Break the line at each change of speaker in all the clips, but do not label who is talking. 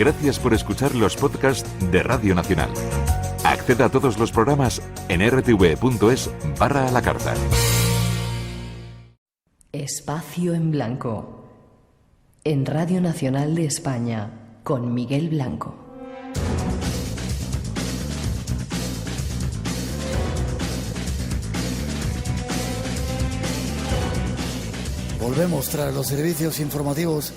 Gracias por escuchar los podcasts de Radio Nacional. Acceda a todos los programas en rtv.es/a la carta.
Espacio en Blanco. En Radio Nacional de España, con Miguel Blanco.
Volvemos tras los servicios informativos.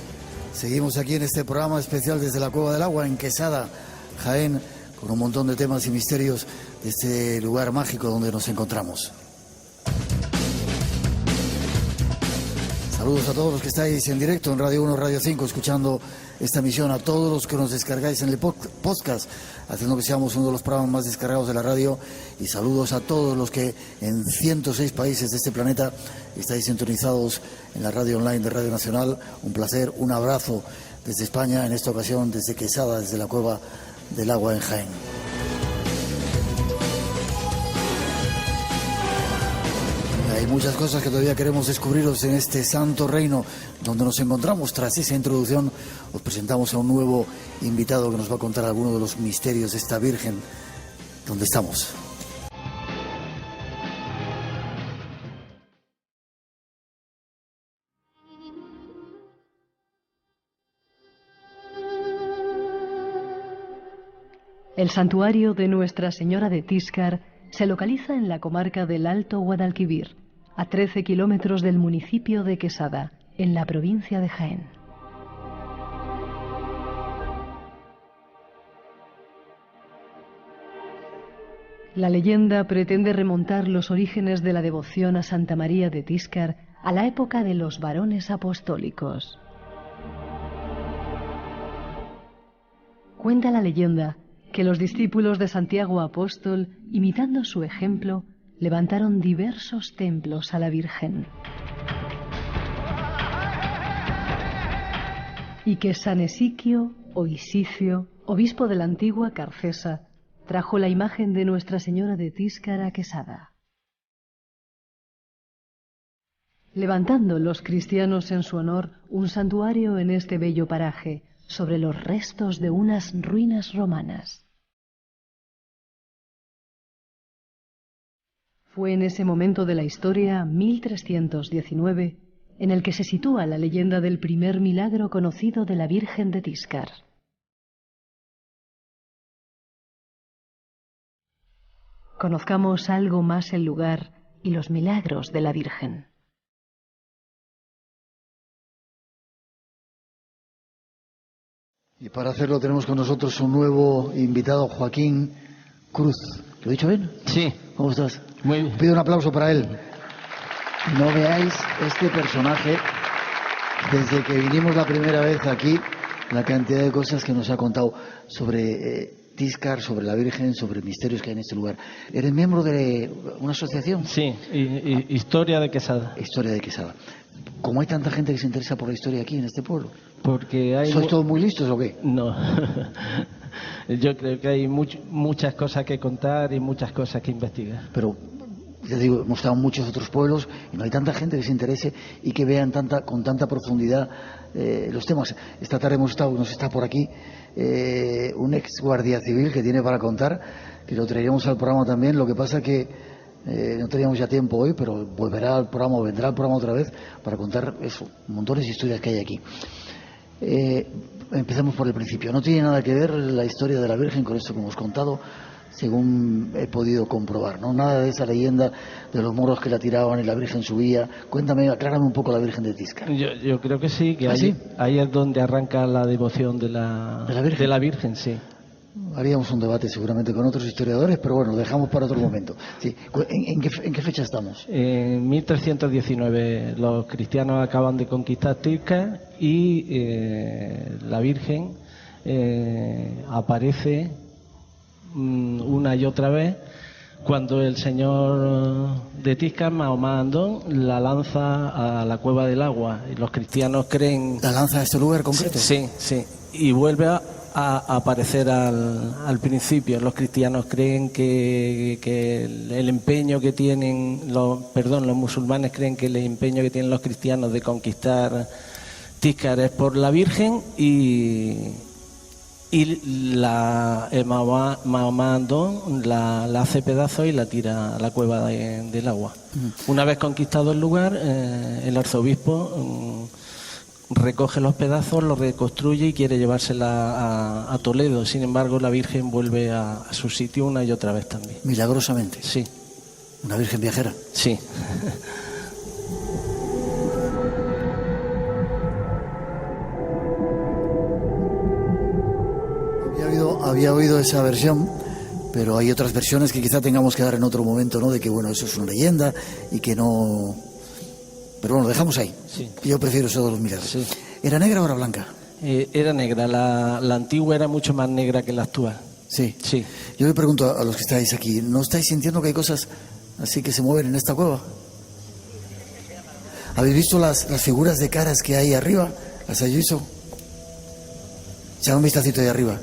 Seguimos aquí en este programa especial desde la Cueva del Agua, en Quesada, Jaén, con un montón de temas y misterios de este lugar mágico donde nos encontramos. Saludos a todos los que estáis en directo en Radio 1, Radio 5, escuchando esta emisión, a todos los que nos descargáis en el podcast, haciendo que seamos uno de los programas más descargados de la radio, y saludos a todos los que en 106 países de este planeta estáis sintonizados en la radio online de Radio Nacional. Un placer, un abrazo desde España, en esta ocasión desde Quesada, desde la Cueva del Agua en Jaén. Hay muchas cosas que todavía queremos descubriros en este santo reino donde nos encontramos. Tras esa introducción os presentamos a un nuevo invitado que nos va a contar algunos de los misterios de esta Virgen donde estamos.
El santuario de Nuestra Señora de Tíscar se localiza en la comarca del Alto Guadalquivir, a 13 kilómetros del municipio de Quesada, en la provincia de Jaén. La leyenda pretende remontar los orígenes de la devoción a Santa María de Tíscar a la época de los varones apostólicos. Cuenta la leyenda que los discípulos de Santiago Apóstol, imitando su ejemplo, levantaron diversos templos a la Virgen. Y que San Esiquio o Isicio, obispo de la antigua Carcesa, trajo la imagen de Nuestra Señora de Tíscar a Quesada. Levantando los cristianos en su honor un santuario en este bello paraje, sobre los restos de unas ruinas romanas. Fue en ese momento de la historia, 1319, en el que se sitúa la leyenda del primer milagro conocido de la Virgen de Tíscar. Conozcamos algo más el lugar y los milagros de la Virgen.
Y para hacerlo tenemos con nosotros un nuevo invitado, Joaquín Cruz. ¿Lo he dicho bien?
Sí.
¿Cómo estás?
Muy bien.
Pido un aplauso para él. No veáis este personaje. Desde que vinimos la primera vez aquí, la cantidad de cosas que nos ha contado sobre Tíscar, sobre la Virgen, sobre misterios que hay en este lugar. ¿Eres miembro de una asociación?
Sí, Historia de Quesada.
Historia de Quesada. ¿Cómo hay tanta gente que se interesa por la historia aquí en este pueblo?
Porque hay...
¿Sois todos muy listos o qué?
No. Yo creo que hay muchas cosas que contar y muchas cosas que investigar.
Pero, ya digo, hemos estado en muchos otros pueblos y no hay tanta gente que se interese y que vean con tanta profundidad los temas. Esta tarde nos está por aquí un ex guardia civil que tiene para contar, que lo traeríamos al programa también. Lo que pasa que no teníamos ya tiempo hoy, pero vendrá al programa otra vez para contar eso, montones de historias que hay aquí. Empecemos por el principio. No tiene nada que ver la historia de la Virgen con esto que hemos contado, según he podido comprobar, ¿no? Nada de esa leyenda de los moros que la tiraban y la Virgen subía. Cuéntame, aclárame un poco la Virgen de Tíscar.
Yo creo que sí, que
¿Sí?
ahí es donde arranca la devoción de la Virgen, sí.
Haríamos un debate seguramente con otros historiadores, pero bueno, lo dejamos para otro momento. Sí. ¿En qué fecha estamos?
En 1319 los cristianos acaban de conquistar Tíscar y la Virgen aparece una y otra vez cuando el señor de Tíscar, Mahoma Andón, la lanza a la Cueva del Agua y los cristianos creen...
¿La lanza a este lugar concreto?
Sí, y vuelve a aparecer al principio. Los cristianos creen que el empeño que tienen los musulmanes creen que el empeño que tienen los cristianos de conquistar Tíscar es por la Virgen y y Mahoma Andón la hace pedazos y la tira a la cueva del agua. Una vez conquistado el lugar, el arzobispo recoge los pedazos, los reconstruye y quiere llevársela a Toledo. Sin embargo, la Virgen vuelve a su sitio una y otra vez también.
Milagrosamente.
Sí.
Una Virgen viajera.
Sí.
Había oído esa versión, pero hay otras versiones que quizá tengamos que dar en otro momento, ¿no? De que, bueno, eso es una leyenda y que no... Pero bueno, lo dejamos ahí.
Sí.
Yo prefiero eso de los milagros.
Sí.
¿Era negra o era blanca?
Era negra. La antigua era mucho más negra que la actual.
Sí.
Sí.
Yo le pregunto a los que estáis aquí, ¿no estáis sintiendo que hay cosas así que se mueven en esta cueva? ¿Habéis visto las figuras de caras que hay arriba? ¿Las habéis visto? Echa un vistacito ahí arriba.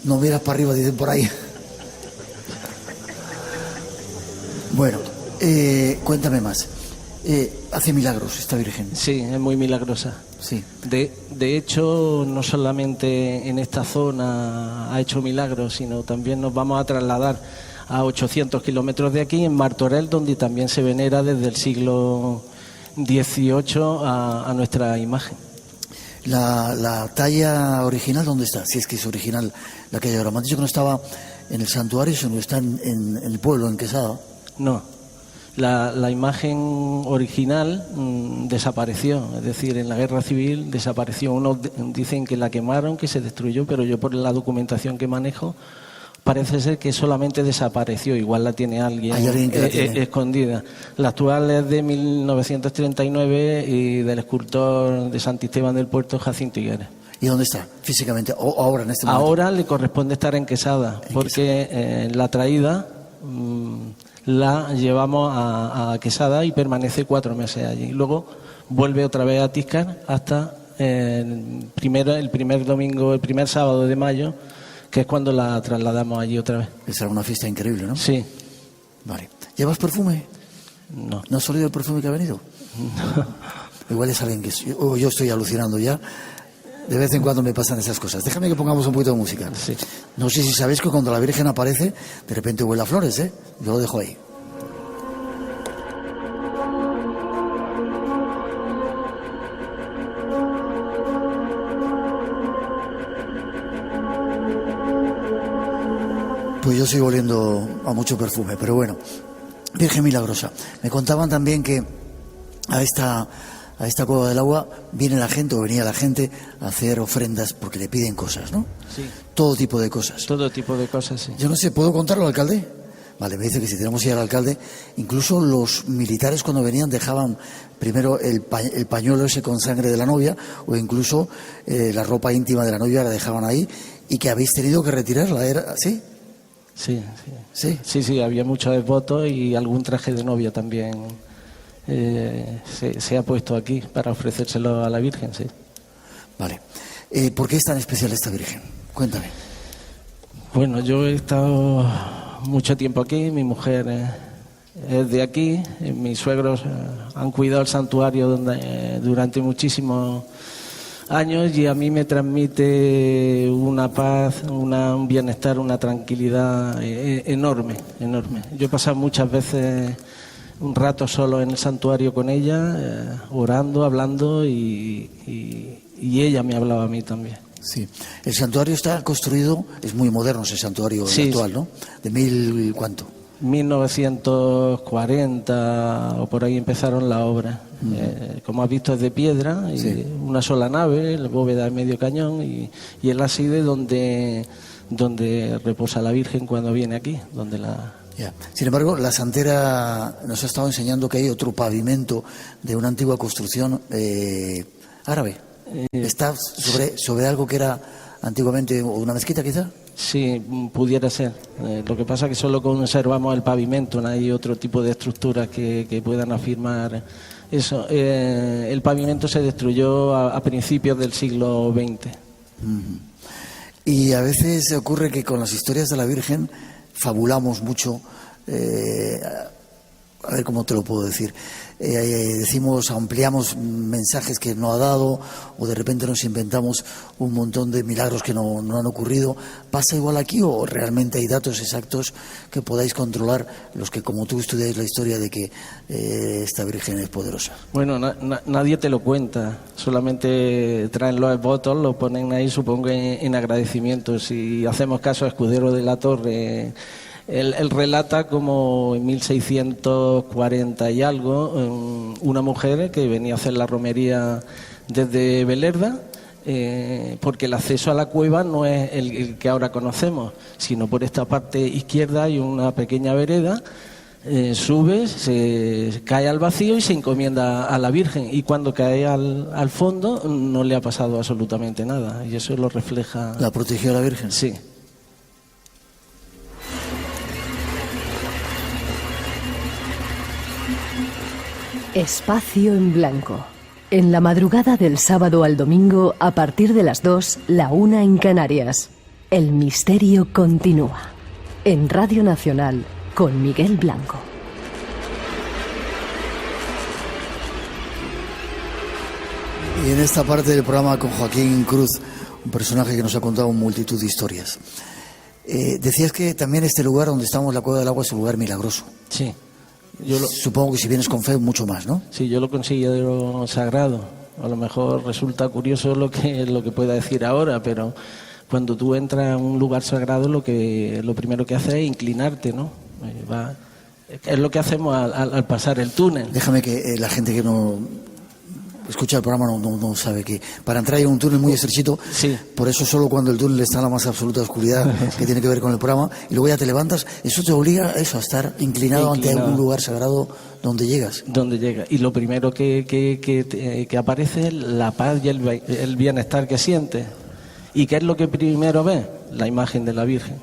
No miras para arriba, dicen por ahí. Bueno, cuéntame más. ¿Hace milagros esta Virgen?
Sí, es muy milagrosa.
Sí.
De hecho, no solamente en esta zona ha hecho milagros, sino también nos vamos a trasladar a 800 kilómetros de aquí, en Martorell, donde también se venera desde el siglo XVIII a nuestra imagen.
La talla original, ¿dónde está? Si es que es original la que hay ahora. Me han dicho que no estaba en el santuario, sino está en el pueblo, en Quesada.
No, la imagen original desapareció, es decir, en la guerra civil desapareció. Unos dicen que la quemaron, que se destruyó, pero yo por la documentación que manejo parece ser que solamente desapareció, igual la tiene alguien,
hay alguien que la tiene
escondida. La actual es de 1939 y del escultor de Santisteban del Puerto, Jacinto Higuera.
¿Y dónde está físicamente? Ahora, en este momento.
Ahora le corresponde estar en Quesada, porque la traída la llevamos a Quesada y permanece 4 meses allí. Luego vuelve otra vez a Tiscar hasta el primer sábado de mayo, que es cuando la trasladamos allí otra vez.
Será una fiesta increíble, ¿no?
Sí.
Vale. ¿Llevas perfume?
No.
¿No has olido el perfume que ha venido?
No.
Igual es alguien que... yo estoy alucinando ya. De vez en cuando me pasan esas cosas. Déjame que pongamos un poquito de música.
Sí.
No sé si sabéis que cuando la Virgen aparece, de repente huele a flores, ¿eh? Yo lo dejo ahí. Pues yo sigo oliendo a mucho perfume, pero bueno. Virgen milagrosa. Me contaban también que a esta cueva del agua viene la gente, o venía la gente, a hacer ofrendas porque le piden cosas, ¿no?
Sí.
Todo tipo de cosas.
Todo tipo de cosas, sí.
Yo no sé, ¿puedo contarlo al alcalde? Vale, me dice que si tenemos que ir al alcalde, incluso los militares cuando venían dejaban primero el pañuelo ese con sangre de la novia, o incluso la ropa íntima de la novia la dejaban ahí, y que habéis tenido que retirarla, ¿era así?
Sí,
Sí.
Sí, había muchos devotos y algún traje de novia también se ha puesto aquí para ofrecérselo a la Virgen, sí.
Vale. ¿Por qué es tan especial esta Virgen? Cuéntame.
Bueno, yo he estado mucho tiempo aquí, mi mujer es de aquí, mis suegros han cuidado el santuario durante muchísimos años y a mí me transmite una paz, un bienestar, una tranquilidad enorme. Yo he pasado muchas veces un rato solo en el santuario con ella, orando, hablando y ella me hablaba a mí también.
Sí. El santuario está construido, es muy moderno ese santuario actual, ¿no? ¿De mil cuánto?
1940 o por ahí empezaron la obra. Como has visto, es de piedra, y
sí,
una sola nave, la bóveda de medio cañón, y el ábside donde reposa la Virgen cuando viene aquí, donde la...
Yeah. Sin embargo, la santera nos ha estado enseñando que hay otro pavimento de una antigua construcción árabe. ¿Está sobre algo que era antiguamente una mezquita, quizá?
Sí, pudiera ser. Lo que pasa es que solo conservamos el pavimento, no hay otro tipo de estructuras que puedan afirmar eso. El pavimento se destruyó a principios del siglo XX.
Y a veces ocurre que con las historias de la Virgen fabulamos mucho, a ver cómo te lo puedo decir, decimos, ampliamos mensajes que no ha dado, o de repente nos inventamos un montón de milagros que no han ocurrido. ¿Pasa igual aquí o realmente hay datos exactos que podáis controlar, los que como tú estudiáis la historia, de que esta Virgen es poderosa?
Bueno, nadie te lo cuenta, solamente traen los votos, lo ponen ahí, supongo, en agradecimiento. Si hacemos caso a Escudero de la Torre, él relata como en 1640 y algo, una mujer que venía a hacer la romería desde Belerda, porque el acceso a la cueva no es el que ahora conocemos, sino por esta parte izquierda hay una pequeña vereda, sube, se cae al vacío y se encomienda a la Virgen, y cuando cae al fondo no le ha pasado absolutamente nada, y eso lo refleja.
¿La protegió la Virgen?
Sí.
Espacio en blanco. En la madrugada del sábado al domingo, a partir de las 2, la 1 en Canarias. El misterio continúa. En Radio Nacional, con Miguel Blanco.
Y en esta parte del programa con Joaquín Cruz, un personaje que nos ha contado multitud de historias. Decías que también este lugar donde estamos, la Cueva del Agua, es un lugar milagroso.
Sí.
Supongo que si vienes con fe, mucho más, ¿no?
Sí, yo lo considero sagrado. A lo mejor resulta curioso lo que pueda decir ahora, pero cuando tú entras a un lugar sagrado, lo primero que haces es inclinarte, ¿no? Es lo que hacemos al pasar el túnel.
Déjame que la gente que no escucha el programa no sabe que para entrar en un túnel muy estrechito,
sí.
Por eso solo cuando el túnel está en la más absoluta oscuridad, que tiene que ver con el programa, y luego ya te levantas, eso te obliga a estar inclinado ante algún lugar sagrado donde llegas.
Donde llegas. Y lo primero que aparece es la paz y el bienestar que sientes. ¿Y qué es lo que primero ves? La imagen de la Virgen.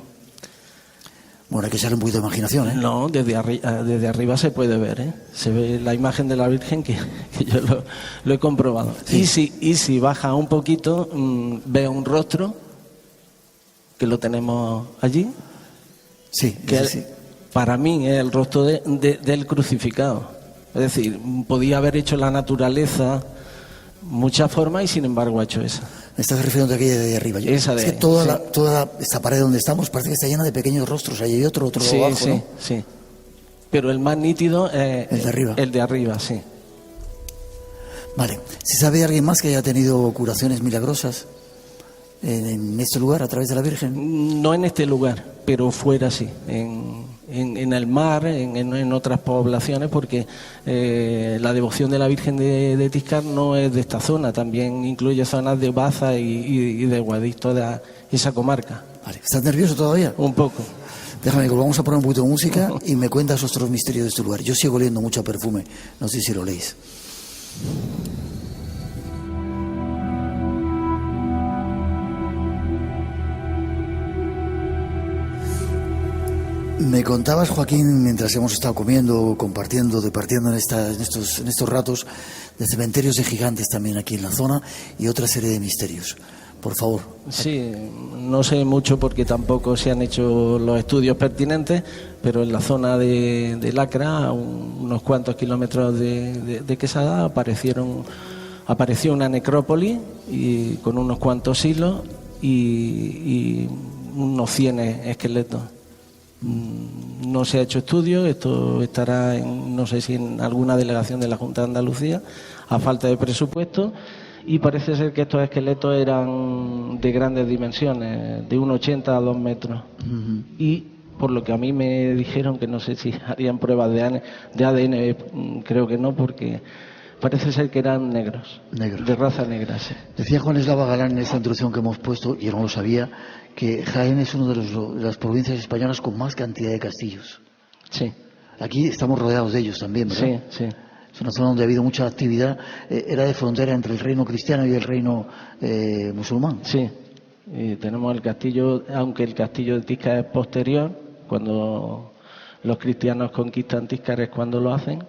Bueno, hay que echarle un poquito de imaginación, ¿eh?
No, desde arriba se puede ver, ¿eh? Se ve la imagen de la Virgen que yo lo he comprobado. Sí. Y si baja un poquito, veo un rostro que lo tenemos allí.
Sí,
que
sí.
Para mí es el rostro del crucificado. Es decir, podía haber hecho la naturaleza muchas formas y sin embargo ha hecho esa.
Estás refiriendo a aquella de ahí arriba.
Esa
es que toda esta pared donde estamos parece que está llena de pequeños rostros. Ahí hay otro
sí,
abajo,
sí,
¿no?
Sí. Pero el más nítido es
el de arriba.
El de arriba, sí.
Vale. ¿Se sabe de alguien más que haya tenido curaciones milagrosas en este lugar a través de la Virgen?
No en este lugar, pero fuera sí. En el mar, en otras poblaciones, porque la devoción de la Virgen de Tiscar no es de esta zona, también incluye zonas de Baza y de Guadix, toda esa comarca.
Vale. ¿Estás nervioso todavía?
Un poco.
Déjame que vamos a poner un poquito de música y me cuentas otros misterios de este lugar. Yo sigo oliendo mucho perfume, no sé si lo leéis. Me contabas, Joaquín, mientras hemos estado comiendo, compartiendo, departiendo en estos ratos, de cementerios de gigantes también aquí en la zona y otra serie de misterios. Por favor.
Sí, no sé mucho porque tampoco se han hecho los estudios pertinentes, pero en la zona de Lacra, a unos cuantos kilómetros de Quesada, apareció una necrópolis y con unos cuantos hilos y unos 100 esqueletos. No se ha hecho estudio, esto estará no sé si en alguna delegación de la Junta de Andalucía, a falta de presupuesto, y parece ser que estos esqueletos eran de grandes dimensiones, de 1,80 a 2 metros. Uh-huh. Y por lo que a mí me dijeron, que no sé si harían pruebas de ADN, creo que no, porque parece ser que eran negros. De raza negra, sí.
Decía Juan Eslava Galán en esta introducción que hemos puesto, y yo no lo sabía, que Jaén es una de las provincias españolas con más cantidad de castillos.
Sí.
Aquí estamos rodeados de ellos también, ¿verdad?
Sí, sí.
Es una zona donde ha habido mucha actividad. Era de frontera entre el reino cristiano y el reino musulmán.
Sí. Y tenemos el castillo, aunque el castillo de Tiscar es posterior, cuando los cristianos conquistan Tiscar es cuando lo hacen.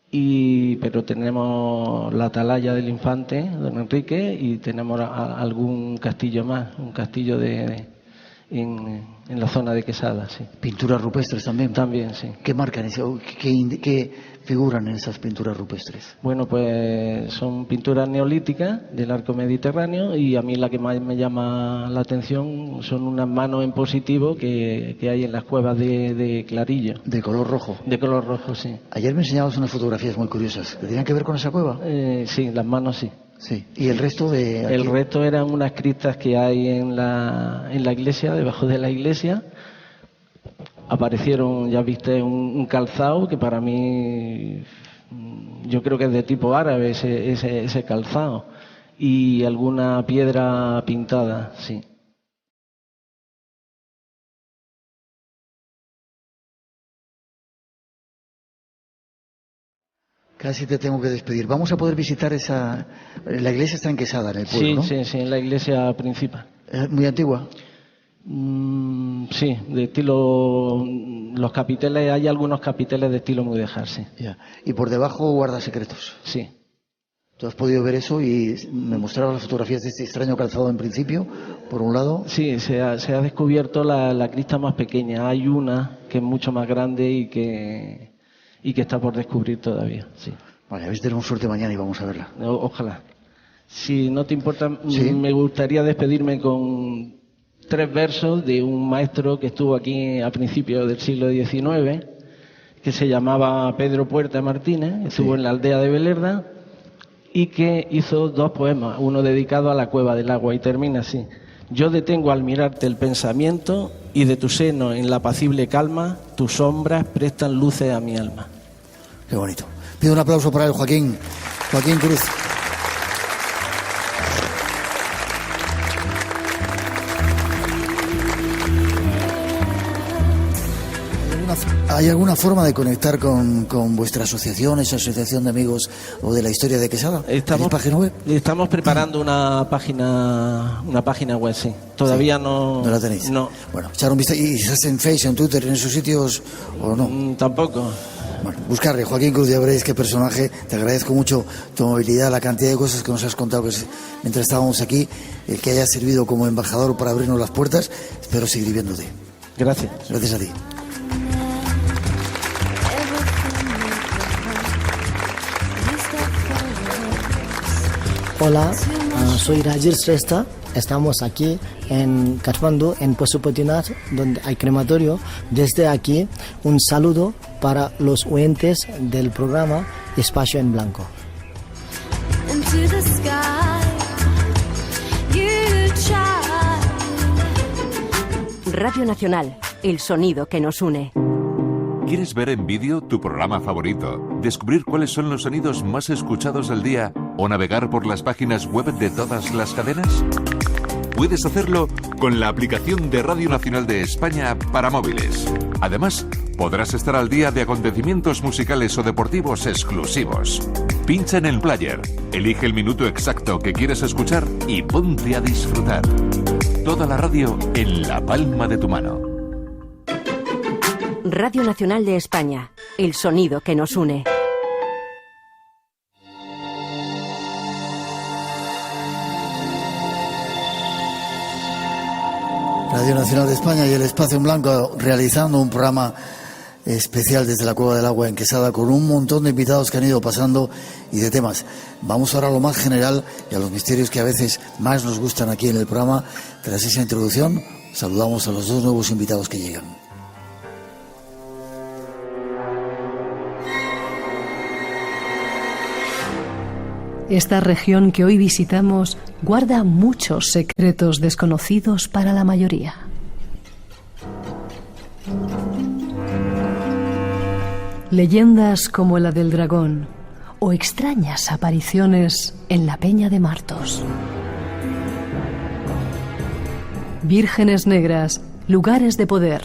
Pero tenemos la atalaya del infante, don Enrique, y tenemos algún castillo más, un castillo en la zona de Quesada, sí.
Pinturas rupestres también.
También, sí.
¿Qué marcan eso? ¿Qué figuran en esas pinturas rupestres?
Bueno, pues son pinturas neolíticas del arco mediterráneo, y a mí la que más me llama la atención son unas manos en positivo que hay en las cuevas de Clarillo.
De color rojo.
De color rojo, sí.
Ayer me enseñabas unas fotografías muy curiosas. ¿Que tenían que ver con esa cueva?
Sí, las manos sí.
Sí. ¿Y el resto de...?
El resto eran unas criptas que hay en la iglesia, debajo de la iglesia. Aparecieron, ya viste, un calzado que para mí, yo creo que es de tipo árabe ese calzado, y alguna piedra pintada, sí.
Casi te tengo que despedir. Vamos a poder visitar esa... La iglesia está en Quesada, en el pueblo,
Sí,
¿no?
sí, en la iglesia principal.
¿Muy antigua?
Sí, de estilo... Los capiteles, hay algunos capiteles de estilo mudéjar, sí.
Ya. Y por debajo guarda secretos.
Sí.
Tú has podido ver eso y me mostrabas las fotografías de este extraño calzado en principio, por un lado.
Sí, se ha descubierto la cripta más pequeña. Hay una que es mucho más grande y que está por descubrir todavía, sí.
Vale, a ver si tenemos suerte mañana y vamos a verla.
Ojalá. Si no te importa,
¿Sí?
Me gustaría despedirme con 3 versos de un maestro que estuvo aquí a principios del siglo XIX, que se llamaba Pedro Puerta Martínez, estuvo en la aldea de Belerda, y que hizo 2 poemas, uno dedicado a la cueva del agua, y termina así: yo detengo al mirarte el pensamiento, y de tu seno en la apacible calma tus sombras prestan luces a mi alma.
Qué bonito. Pido un aplauso para él, Joaquín Cruz. ¿Hay alguna forma de conectar con vuestra asociación, esa asociación de amigos o de la historia de Quesada? ¿Tenéis página web?
Estamos preparando una página web, sí. Todavía no...
¿No la tenéis?
No.
Bueno, echar un vistazo. ¿Y estás en Facebook, en Twitter, en esos sitios o no?
Tampoco.
Bueno, buscarle, Joaquín Cruz, ya veréis qué personaje. Te agradezco mucho tu amabilidad, la cantidad de cosas que nos has contado mientras estábamos aquí, el que hayas servido como embajador para abrirnos las puertas. Espero seguir viéndote.
Gracias.
Gracias a ti.
Hola, soy Rajir Shrestha. Estamos aquí en Kathmandu, en Pashupatinath, donde hay crematorio. Desde aquí, un saludo para los oyentes del programa Espacio en Blanco.
Radio Nacional, el sonido que nos une.
¿Quieres ver en vídeo tu programa favorito? ¿Descubrir cuáles son los sonidos más escuchados del día? ¿O navegar por las páginas web de todas las cadenas? Puedes hacerlo con la aplicación de Radio Nacional de España para móviles. Además, podrás estar al día de acontecimientos musicales o deportivos exclusivos. Pincha en el player, elige el minuto exacto que quieres escuchar y ponte a disfrutar. Toda la radio en la palma de tu mano.
Radio Nacional de España, el sonido que nos une.
Radio Nacional de España y el Espacio en Blanco realizando un programa especial desde la Cueva del Agua en Quesada con un montón de invitados que han ido pasando y de temas. Vamos ahora a lo más general y a los misterios que a veces más nos gustan aquí en el programa. Tras esa introducción, saludamos a los 2 nuevos invitados que llegan.
Esta región que hoy visitamos guarda muchos secretos desconocidos para la mayoría. Leyendas como la del dragón o extrañas apariciones en la Peña de Martos. Vírgenes negras, lugares de poder,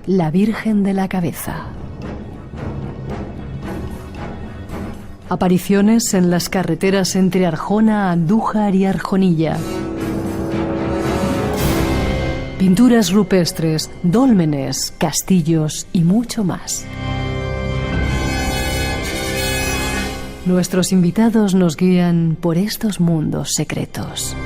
la Virgen de la Cabeza. Apariciones en las carreteras entre Arjona, Andújar y Arjonilla. Pinturas rupestres, dólmenes, castillos y mucho más. Nuestros invitados nos guían por estos mundos secretos.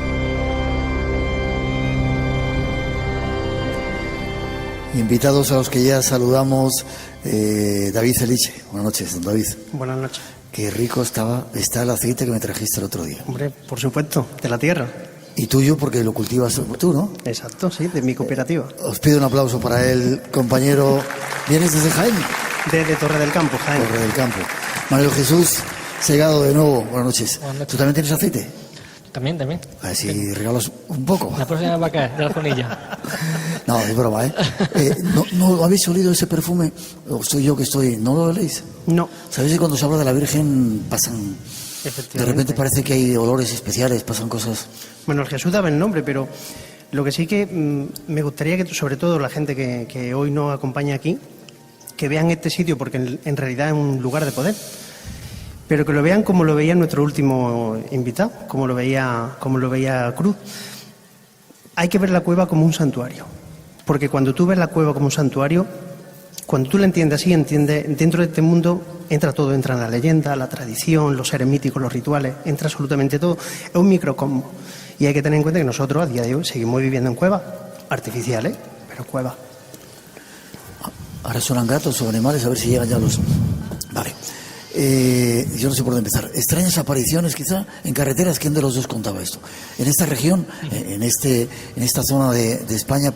Invitados a los que ya saludamos, David Eliche. Buenas noches, don David.
Buenas noches.
Qué rico está el aceite que me trajiste el otro día.
Hombre, por supuesto, de la tierra.
Y tuyo porque lo cultivas tú, ¿no?
Exacto, sí, de mi cooperativa.
Os pido un aplauso para el compañero. ¿Vienes desde Jaén?
Desde Torre del Campo, Jaén.
Torre del Campo. Manuel Jesús Segado, de nuevo. Buenas noches.
Buenas noches.
¿Tú también tienes aceite?
También.
A ver si regalas un poco.
La próxima va a caer, de la Alconilla.
No, es broma, ¿eh? ¿No habéis olido ese perfume? ¿O soy yo que estoy? ¿No lo oléis?
No.
¿Sabéis que cuando se habla de la Virgen pasan... De repente parece que hay olores especiales, pasan cosas...
Bueno, el Jesús daba el nombre, pero lo que sí que me gustaría que, sobre todo la gente que hoy nos acompaña aquí, que vean este sitio, porque en realidad es un lugar de poder, pero que lo vean como lo veía nuestro último invitado, como lo veía Cruz. Hay que ver la cueva como un santuario, porque cuando tú ves la cueva como un santuario, cuando tú la entiendes así, dentro de este mundo entra todo, entra la leyenda, la tradición, los seres míticos, los rituales, entra absolutamente todo. Es un microcosmos. Y hay que tener en cuenta que nosotros a día de hoy seguimos viviendo en cuevas artificiales, pero cuevas.
Ahora suenan gatos o animales, a ver si llegan ya los... Vale. Yo no sé por dónde empezar. Extrañas apariciones quizá en carreteras. ¿Quién de los dos contaba esto? En esta región, en esta zona de España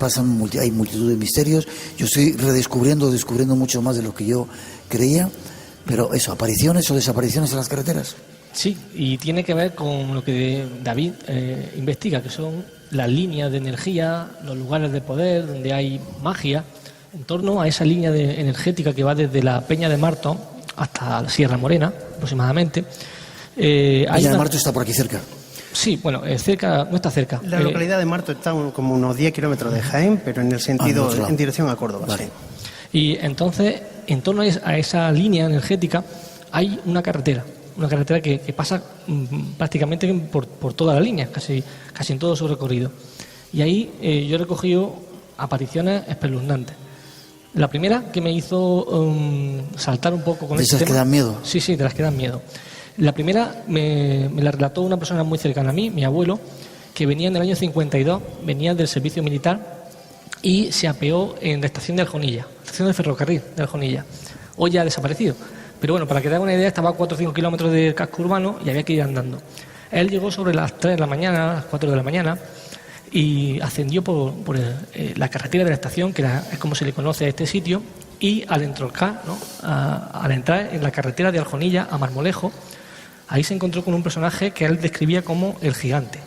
hay multitud de misterios. Yo estoy descubriendo mucho más de lo que yo creía. Pero eso, apariciones o desapariciones en las carreteras.
Sí, y tiene que ver con lo que David investiga, que son las líneas de energía, los lugares de poder, donde hay magia, en torno a esa línea energética que va desde la Peña de Marto hasta la Sierra Morena, aproximadamente.
Peña de Marto está por aquí cerca.
Sí, bueno, cerca, no está cerca.
La localidad de Marto está como unos 10 kilómetros de Jaén, pero en el sentido, en dirección a Córdoba.
Vale.
Sí.
Y entonces, en torno a esa línea energética, hay una carretera que pasa prácticamente por toda la línea, casi en todo su recorrido. Y ahí yo he recogido apariciones espeluznantes. La primera que me hizo saltar un poco con este tema...
¿De esas que dan miedo?
Sí, de las que dan miedo. La primera me la relató una persona muy cercana a mí, mi abuelo, que venía en el año 52, venía del servicio militar y se apeó en la estación de Aljonilla, estación de ferrocarril de Aljonilla. Hoy ya ha desaparecido. Pero bueno, para que te haga una idea, estaba a 4 o 5 kilómetros del casco urbano y había que ir andando. Él llegó sobre las 3 de la mañana, las 4 de la mañana, y ascendió por la carretera de la estación, que es como se le conoce a este sitio, y al entroncar, ¿no? Al entrar en la carretera de Aljonilla a Marmolejo, ahí se encontró con un personaje que él describía como el gigante.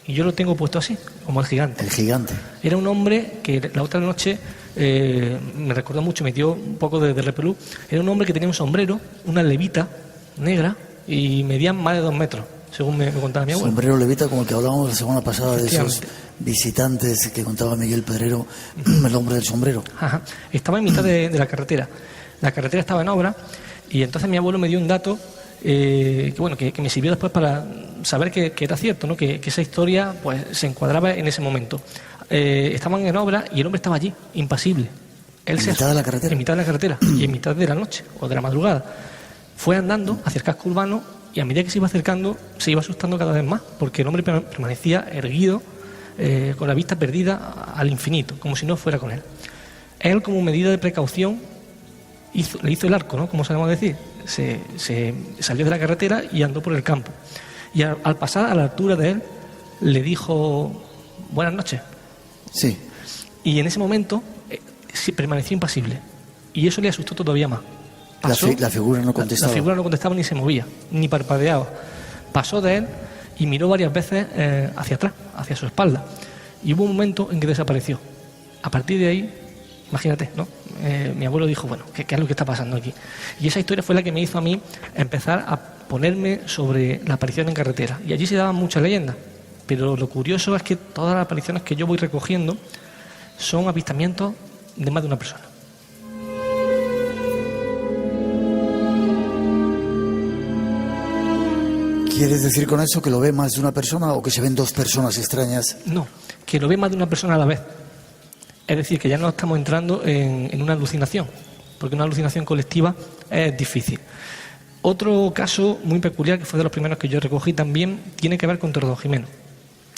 Y yo lo tengo puesto así, como el gigante.
El gigante.
Era un hombre que la otra noche me recordó mucho, me dio un poco de repelú. Era un hombre que tenía un sombrero, una levita negra y medía más de 2 metros, según me contaba mi abuelo.
Sombrero levita, como el que hablábamos la semana pasada de esos visitantes que contaba Miguel Pedrero, el hombre del sombrero.
Ajá. Estaba en mitad de la carretera. La carretera estaba en obra y entonces mi abuelo me dio un dato que me sirvió después para saber que era cierto, ¿no? Que esa historia pues se encuadraba en ese momento. Estaban en obra y el hombre estaba allí, impasible.
¿En mitad de la carretera?
En mitad de la carretera y en mitad de la noche o de la madrugada. Fue andando hacia el casco urbano y a medida que se iba acercando se iba asustando cada vez más, porque el hombre permanecía erguido, con la vista perdida al infinito, como si no fuera con él. Él, como medida de precaución, le hizo el arco, ¿no? Como sabemos decir. Se salió de la carretera y andó por el campo. Y al pasar a la altura de él, le dijo buenas noches.
Sí.
Y en ese momento permaneció impasible. Y eso le asustó todavía más.
La figura no contestaba.
La figura no contestaba ni se movía, ni parpadeaba. Pasó de él y miró varias veces hacia atrás, hacia su espalda. Y hubo un momento en que desapareció. A partir de ahí, imagínate, ¿no? Mi abuelo dijo, bueno, ¿qué es lo que está pasando aquí? Y esa historia fue la que me hizo a mí empezar a ponerme sobre la aparición en carretera. Y allí se daban muchas leyendas. Pero lo curioso es que todas las apariciones que yo voy recogiendo son avistamientos de más de una persona.
¿Quieres decir con eso que lo ve más de una persona o que se ven 2 personas extrañas?
No, que lo ve más de una persona a la vez. Es decir, que ya no estamos entrando en una alucinación, porque una alucinación colectiva es difícil. Otro caso muy peculiar, que fue de los primeros que yo recogí también, tiene que ver con Torredonjimeno.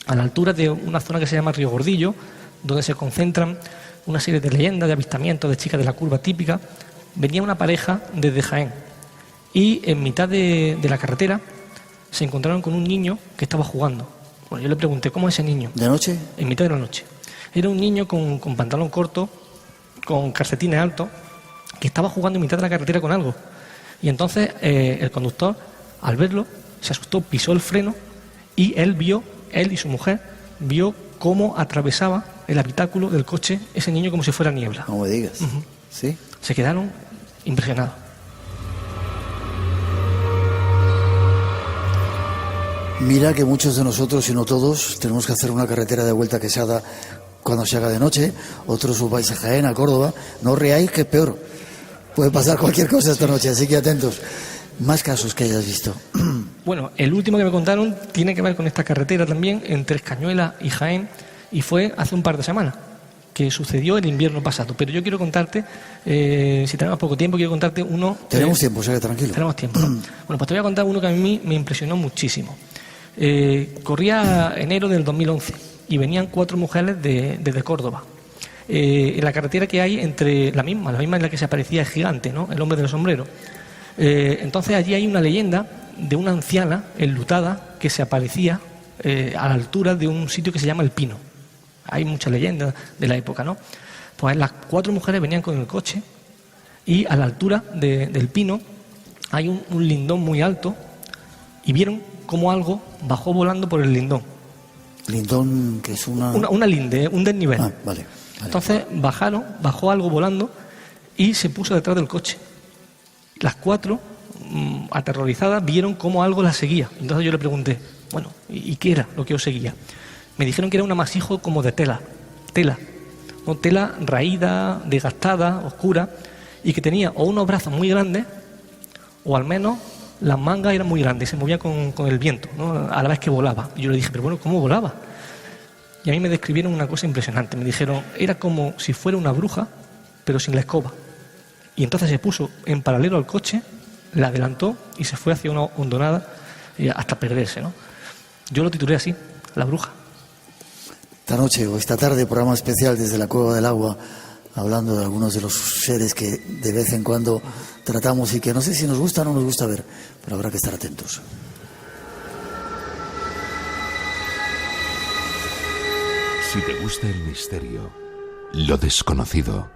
A la altura de una zona que se llama Río Gordillo, donde se concentran una serie de leyendas, de avistamientos de chicas de la curva típica. Venía una pareja desde Jaén y en mitad de la carretera se encontraron con un niño que estaba jugando. Bueno, yo le pregunté, ¿cómo es ese niño?
¿De noche?
En mitad de la noche. Era un niño con pantalón corto, con calcetines altos, que estaba jugando en mitad de la carretera con algo. Y entonces el conductor, al verlo, se asustó, pisó el freno y él y su mujer, vio cómo atravesaba el habitáculo del coche ese niño como si fuera niebla.
No me digas. ¿Sí?
Se quedaron impresionados.
Mira que muchos de nosotros, si no todos, tenemos que hacer una carretera de vuelta que se haga cuando se haga de noche. Otros os vais a Jaén, a Córdoba. No os reáis, que es peor. Puede pasar cualquier cosa esta noche, así que atentos. Más casos que hayas visto.
Bueno, el último que me contaron tiene que ver con esta carretera también, entre Escañuelas y Jaén, y fue hace un par de semanas, que sucedió el invierno pasado. Pero yo quiero contarte, si tenemos poco tiempo, quiero contarte uno...
Tenemos tiempo, o sea que tranquilo.
Tenemos tiempo, ¿no? Bueno, pues te voy a contar uno que a mí me impresionó muchísimo. Corría enero del 2011 y venían 4 mujeres desde Córdoba. En la carretera que hay entre la misma en la que se aparecía el gigante, ¿no? El hombre del sombrero. Entonces allí hay una leyenda de una anciana enlutada que se aparecía a la altura de un sitio que se llama El Pino. Hay muchas leyendas de la época, ¿no? Pues las 4 mujeres venían con el coche y a la altura del Pino hay un lindón muy alto y vieron cómo algo bajó volando por el lindón.
Lindón, que es
una linde, un desnivel.
Ah, vale.
Entonces bajó algo volando y se puso detrás del coche. Las 4, aterrorizadas, vieron cómo algo las seguía. Entonces yo le pregunté, bueno, ¿y qué era lo que os seguía? Me dijeron que era un amasijo como de tela, ¿no? Tela raída, desgastada, oscura, y que tenía o unos brazos muy grandes, o al menos las mangas eran muy grandes, se movía con el viento, ¿no? A la vez que volaba. Y yo le dije, pero bueno, ¿cómo volaba? Y a mí me describieron una cosa impresionante. Me dijeron, era como si fuera una bruja, pero sin la escoba. Y entonces se puso en paralelo al coche, la adelantó y se fue hacia una hondonada hasta perderse, ¿no? Yo lo titulé así, La Bruja.
Esta noche o esta tarde, programa especial desde la Cueva del Agua, hablando de algunos de los seres que de vez en cuando tratamos y que no sé si nos gusta o no nos gusta ver, pero habrá que estar atentos.
Si te gusta el misterio, lo desconocido,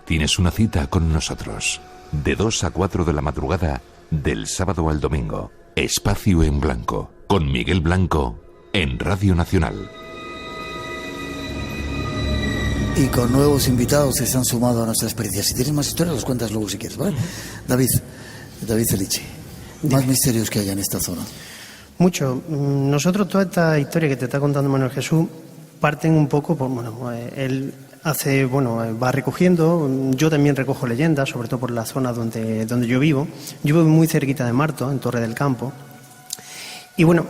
tienes una cita con nosotros. De 2 a 4 de la madrugada, del sábado al domingo. Espacio en Blanco, con Miguel Blanco, en Radio Nacional.
Y con nuevos invitados que se han sumado a nuestra experiencia. Si tienes más historias, los cuentas luego si quieres, ¿vale? David Felici, más misterios que hay en esta zona.
Mucho. Nosotros, toda esta historia que te está contando Manuel Jesús, parten un poco por, él va recogiendo, yo también recojo leyendas, sobre todo por la zona donde yo vivo. Yo vivo muy cerquita de Marto, en Torre del Campo. Y bueno,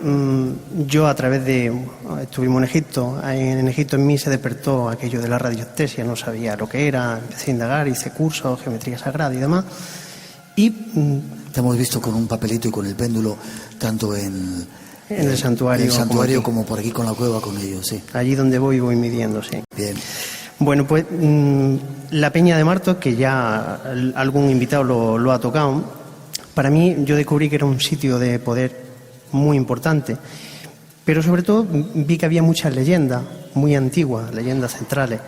yo estuvimos en Egipto, en Egipto en mí se despertó aquello de la radiestesia, no sabía lo que era, empecé a indagar, hice cursos, geometría sagrada y demás. Y
te hemos visto con un papelito y con el péndulo, tanto en
el santuario
como por aquí con la cueva con ellos, sí.
Allí donde voy midiendo, sí.
Bien.
Bueno, pues la Peña de Marto, que ya algún invitado lo ha tocado, para mí yo descubrí que era un sitio de poder muy importante, pero sobre todo vi que había muchas leyendas muy antiguas, leyendas centrales,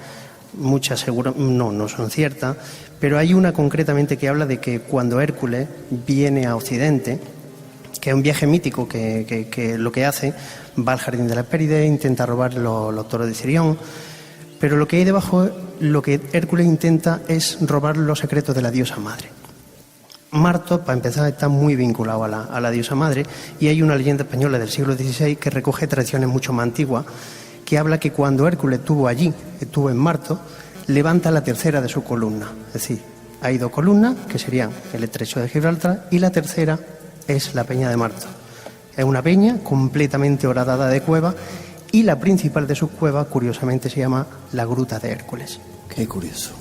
muchas seguro no son ciertas, pero hay una concretamente que habla de que cuando Hércules viene a Occidente, que es un viaje mítico que lo que hace, va al jardín de la Hespérides, intenta robar los toros de Sirión, pero lo que hay debajo, lo que Hércules intenta es robar los secretos de la diosa madre. Marto, para empezar, está muy vinculado a la diosa madre, y hay una leyenda española del siglo XVI que recoge tradiciones mucho más antiguas, que habla que cuando Hércules estuvo en Marto, levanta la tercera de su columna. Es decir, hay 2 columnas, que serían el estrecho de Gibraltar, y la tercera es la Peña de Marto. Es una peña completamente horadada de cuevas, y la principal de sus cuevas, curiosamente, se llama la Gruta de Hércules.
Qué curioso.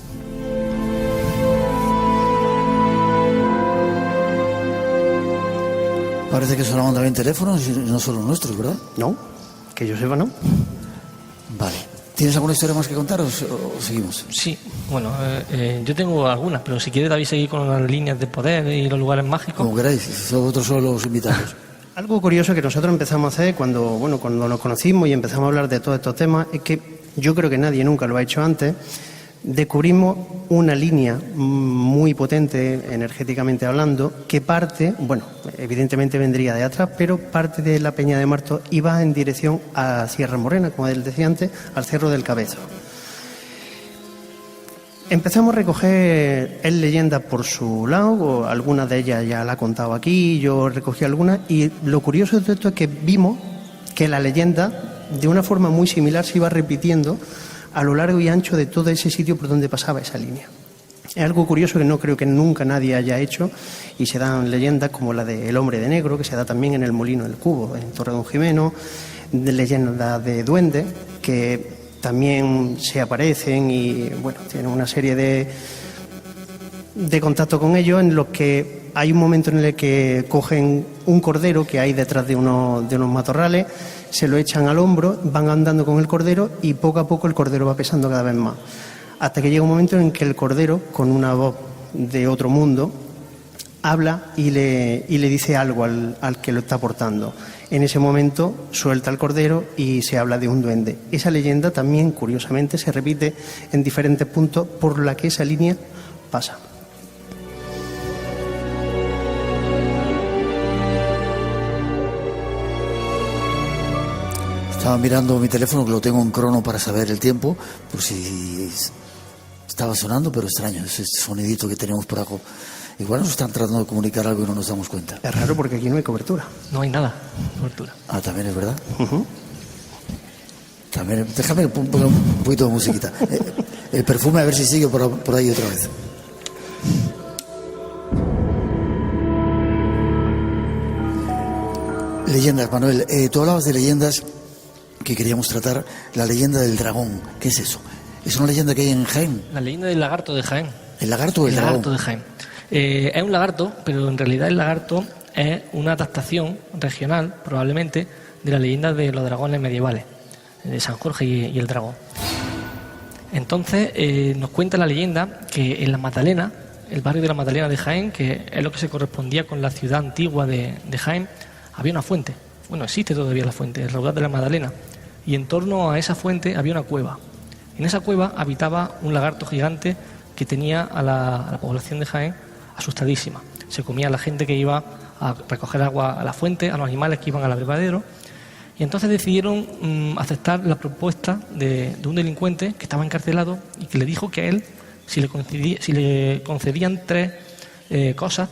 Parece que sonaban también teléfonos y no solo nuestros, ¿verdad?
No, que yo sepa, no.
Vale. ¿Tienes alguna historia más que contar o seguimos?
Sí, bueno, yo tengo algunas, pero si quieres, David, seguir con las líneas de poder y los lugares mágicos.
Como queráis, vosotros son los invitados.
Algo curioso que nosotros empezamos a hacer cuando nos conocimos y empezamos a hablar de todos estos temas es que yo creo que nadie nunca lo ha hecho antes. Descubrimos una línea muy potente, energéticamente hablando, que parte, bueno, evidentemente vendría de atrás, pero parte de la Peña de Martos y va en dirección a Sierra Morena, como él decía antes, al Cerro del Cabezo. Empezamos a recoger leyendas por su lado, algunas de ellas ya la ha contado aquí, yo recogí algunas, y lo curioso de todo esto es que vimos que la leyenda, de una forma muy similar, se iba repitiendo a lo largo y ancho de todo ese sitio por donde pasaba esa línea. Es algo curioso que no creo que nunca nadie haya hecho, y se dan leyendas como la del Hombre de Negro, que se da también en el Molino del Cubo, en Torre Don Jimeno, de leyendas de duendes, que también se aparecen y, bueno, tienen una serie de contacto con ellos, en los que hay un momento en el que cogen un cordero que hay detrás de unos matorrales, se lo echan al hombro, van andando con el cordero y poco a poco el cordero va pesando cada vez más. Hasta que llega un momento en que el cordero, con una voz de otro mundo, habla y le dice algo al que lo está portando. En ese momento suelta el cordero y se habla de un duende. Esa leyenda también, curiosamente, se repite en diferentes puntos por la que esa línea pasa.
Estaba mirando mi teléfono, que lo tengo en crono para saber el tiempo, por si estaba sonando, pero extraño, ese sonidito que tenemos por acá. Igual nos están tratando de comunicar algo y no nos damos cuenta.
Es raro porque aquí no hay cobertura.
No hay nada de cobertura.
Ah, también es verdad. También, déjame poner un poquito de musiquita. El perfume, a ver si sigue por ahí otra vez. Leyendas, Manuel. Tú hablabas de leyendas que queríamos tratar. La leyenda del dragón. ¿Qué es eso? ¿Es una leyenda que hay en Jaén?
La leyenda del lagarto de Jaén.
¿El lagarto o el dragón?
Lagarto de Jaén. Es un lagarto, pero en realidad el lagarto es una adaptación regional, probablemente, de la leyenda de los dragones medievales, de San Jorge y el dragón. Entonces, nos cuenta la leyenda que en la Magdalena, el barrio de la Magdalena de Jaén, que es lo que se correspondía con la ciudad antigua de Jaén, había una fuente. Bueno, existe todavía la fuente, el raudal de la Magdalena. Y en torno a esa fuente había una cueva. En esa cueva habitaba un lagarto gigante que tenía a la población de Jaén asustadísima. Se comía a la gente que iba a recoger agua a la fuente, a los animales que iban al abrevadero, y entonces decidieron aceptar la propuesta de un delincuente que estaba encarcelado y que le dijo que a él, si le concedían tres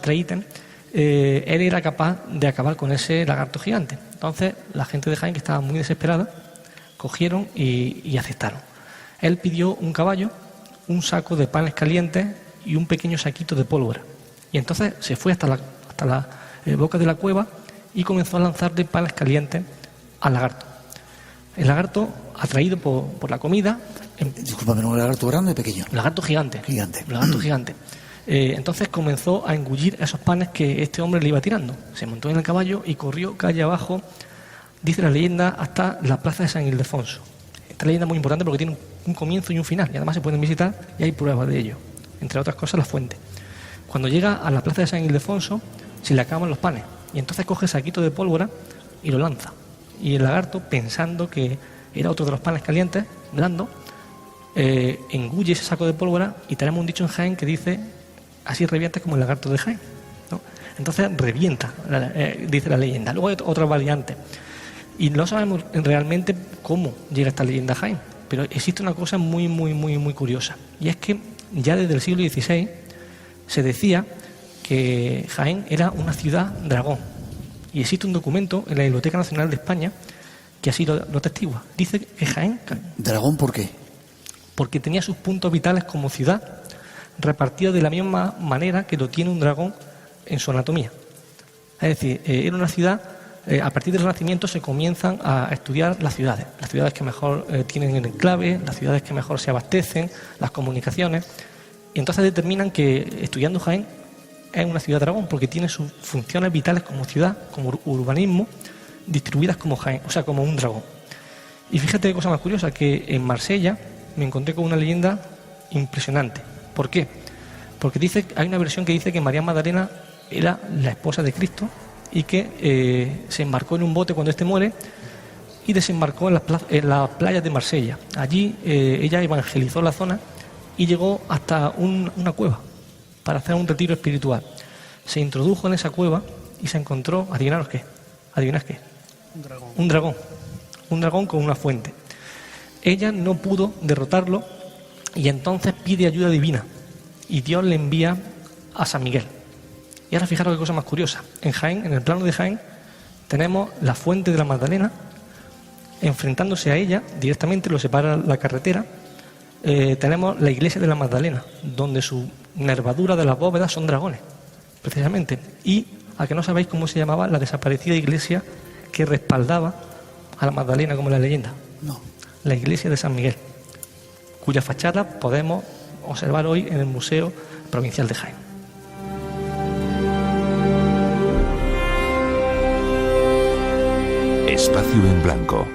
ítems, él era capaz de acabar con ese lagarto gigante. Entonces la gente de Jaén, que estaba muy desesperada, cogieron y aceptaron. Él pidió un caballo, un saco de panes calientes y un pequeño saquito de pólvora. Y entonces se fue hasta la boca de la cueva y comenzó a lanzarle panes calientes al lagarto. El lagarto, atraído por la comida...
Discúlpame, ¿un lagarto grande o pequeño?
Lagarto gigante.
Gigante.
Lagarto gigante. Entonces comenzó a engullir esos panes que este hombre le iba tirando. Se montó en el caballo y corrió calle abajo, dice la leyenda, hasta la plaza de San Ildefonso. Esta leyenda es muy importante porque tiene un comienzo y un final, y además se pueden visitar y hay pruebas de ello. Entre otras cosas, la fuente. Cuando llega a la plaza de San Ildefonso, se le acaban los panes, y entonces coge el saquito de pólvora y lo lanza. Y el lagarto, pensando que era otro de los panes calientes, blando, engulle ese saco de pólvora, y tenemos un dicho en Jaén que dice: así revienta como el lagarto de Jaén, ¿no? Entonces revienta, dice la leyenda. Luego hay otra variante, y no sabemos realmente cómo llega esta leyenda a Jaén, pero existe una cosa muy, muy, muy, muy curiosa, y es que ya desde el siglo XVI se decía que Jaén era una ciudad dragón, y existe un documento en la Biblioteca Nacional de España que así lo atestigua. Dice que Jaén...
¿Dragón por qué?
Porque tenía sus puntos vitales como ciudad repartidos de la misma manera que lo tiene un dragón en su anatomía. Es decir, era una ciudad... a partir del Renacimiento se comienzan a estudiar las ciudades que mejor tienen el enclave, las ciudades que mejor se abastecen, las comunicaciones, y entonces determinan que estudiando Jaén es una ciudad dragón porque tiene sus funciones vitales como ciudad, como urbanismo, distribuidas como Jaén, o sea, como un dragón. Y fíjate qué cosa más curiosa, que en Marsella me encontré con una leyenda impresionante. ¿Por qué? Porque hay una versión que dice que María Magdalena era la esposa de Cristo y que se embarcó en un bote cuando éste muere y desembarcó en las playas de Marsella. Allí ella evangelizó la zona y llegó hasta una cueva para hacer un retiro espiritual. Se introdujo en esa cueva y se encontró, adivinaros qué, ¿adivinad qué? Un dragón con una fuente. Ella no pudo derrotarlo y entonces pide ayuda divina y Dios le envía a San Miguel. Y ahora fijaros qué cosa más curiosa. En Jaén, en el plano de Jaén, tenemos la fuente de la Magdalena. Enfrentándose a ella directamente, lo separa la carretera. Tenemos la iglesia de la Magdalena, donde su nervadura de las bóvedas son dragones, precisamente. Y a que no sabéis cómo se llamaba la desaparecida iglesia que respaldaba a la Magdalena, como la leyenda.
No.
La iglesia de San Miguel, cuya fachada podemos observar hoy en el Museo Provincial de Jaén.
Espacio en Blanco,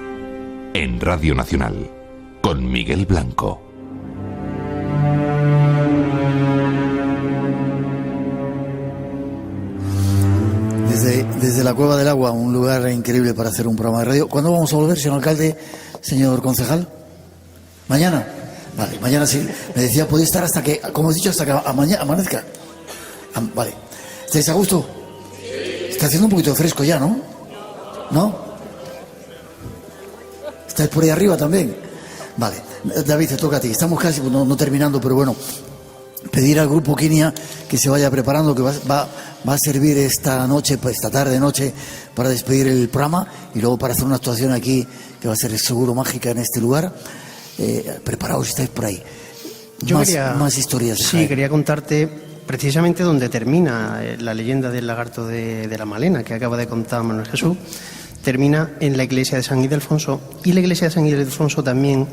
en Radio Nacional, con Miguel Blanco.
Desde la Cueva del Agua, un lugar increíble para hacer un programa de radio. ¿Cuándo vamos a volver, señor alcalde, señor concejal? ¿Mañana? Vale, mañana sí. Me decía, podía estar hasta que, como he dicho, hasta que amanezca. Vale. ¿Estáis a gusto? Está haciendo un poquito fresco ya, ¿no? ¿No? ¿Estáis por ahí arriba también? Vale. David, te toca a ti. Estamos casi no terminando, pero bueno, pedir al grupo Quinia que se vaya preparando, que va a servir esta noche, esta tarde-noche, para despedir el programa y luego para hacer una actuación aquí que va a ser seguro mágica en este lugar. Preparaos si estáis por ahí. Más historias.
Sí, quería contarte precisamente donde termina la leyenda del lagarto de la Malena, que acaba de contar Manuel Jesús. Termina en la iglesia de San Ildefonso, y la iglesia de San Ildefonso también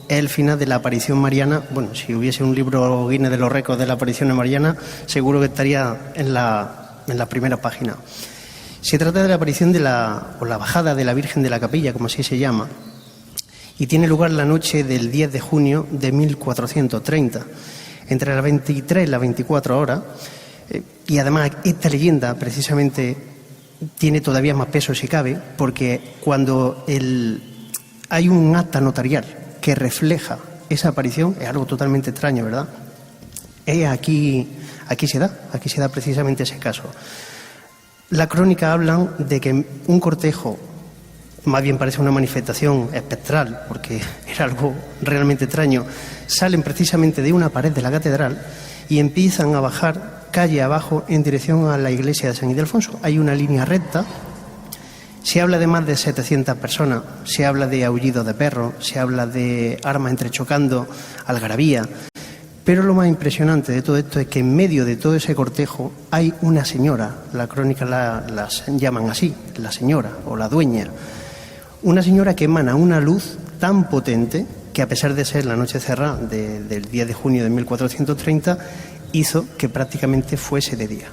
es el final de la aparición mariana. Bueno, si hubiese un libro Guinness de los récords de la aparición mariana, seguro que estaría en la primera página. Se trata de la aparición la bajada de la Virgen de la Capilla, como así se llama, y tiene lugar la noche del 10 de junio de 1430, entre las 23 y las 24 horas, y además esta leyenda precisamente tiene todavía más peso si cabe, porque cuando hay un acta notarial que refleja esa aparición, es algo totalmente extraño, ¿verdad? Aquí se da precisamente ese caso. La crónica hablan de que un cortejo, más bien parece una manifestación espectral, porque era algo realmente extraño, salen precisamente de una pared de la catedral y empiezan a bajar calle abajo en dirección a la iglesia de San Ildefonso. Hay una línea recta, se habla de más de 700 personas, se habla de aullidos de perros, se habla de armas entrechocando, algarabía, pero lo más impresionante de todo esto es que en medio de todo ese cortejo hay una señora, la crónica las llaman así, la señora o la dueña, una señora que emana una luz tan potente que, a pesar de ser la noche cerrada del 10 de junio de 1430, hizo que prácticamente fuese de día.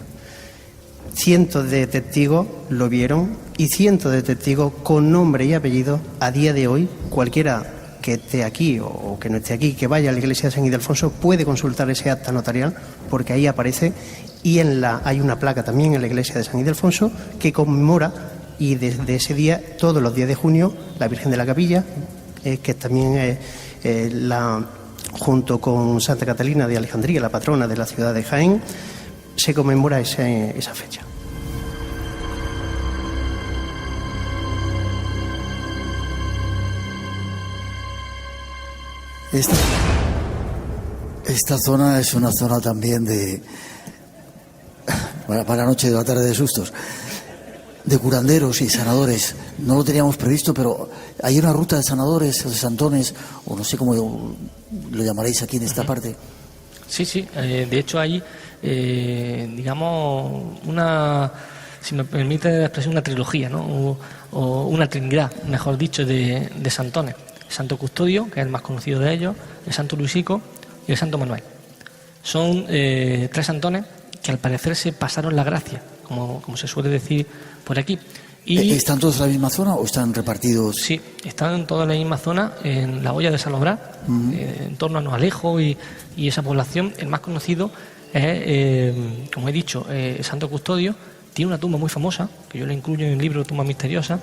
Cientos de testigos lo vieron, y cientos de testigos con nombre y apellido. A día de hoy, cualquiera que esté aquí o que no esté aquí, que vaya a la iglesia de San Ildefonso, puede consultar ese acta notarial, porque ahí aparece, y hay una placa también en la iglesia de San Ildefonso que conmemora, y desde ese día, todos los días de junio, la Virgen de la Capilla, que también es junto con Santa Catalina de Alejandría, la patrona de la ciudad de Jaén, se conmemora esa fecha.
Esta zona es una zona también para la noche de la tarde de sustos, de curanderos y sanadores. No lo teníamos previsto, pero hay una ruta de sanadores, de santones, o no sé cómo lo llamaréis aquí en esta parte.
Sí, de hecho hay, digamos, si me permite la expresión, una trilogía, ¿no? O una trinidad, mejor dicho, de santones. El Santo Custodio, que es el más conocido de ellos, el Santo Luisico y el Santo Manuel. Son 3 santones que al parecer se pasaron la gracia, como se suele decir por aquí. Y
¿Están todos en la misma zona o están repartidos?
sí, están todos en la misma zona, en la Hoya de Salobrar, en torno a Noalejo y esa población. El más conocido es, como he dicho, Santo Custodio. Tiene una tumba muy famosa, que yo la incluyo en el libro Tumba Misteriosa,